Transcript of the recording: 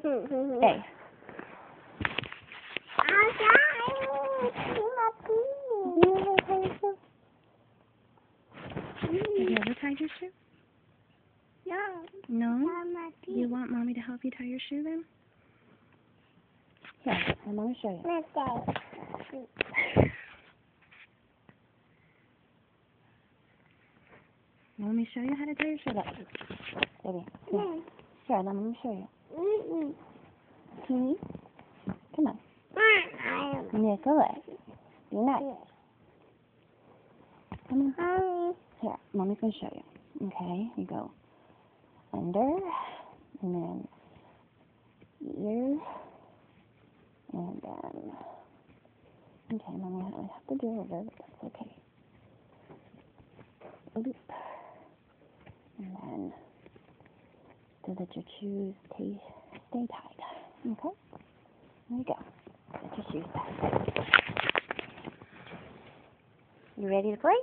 A. Have you ever tied your shoe? No. No? You want Mommy to help you tie your shoe then? Here, I'm going to show you. Let me show you how to tie your shoe. Look. Baby. Here. Here, let me show you. Come on. Nicholas. Be nice. Come on. Here, Mommy's going to show you. Okay, you go under, and then ear, and then, okay, Mommy, I have to do it over, but that's okay. Loop, and then, so that your shoes stay tied, okay? There you go. Get your shoes tied. You ready to play?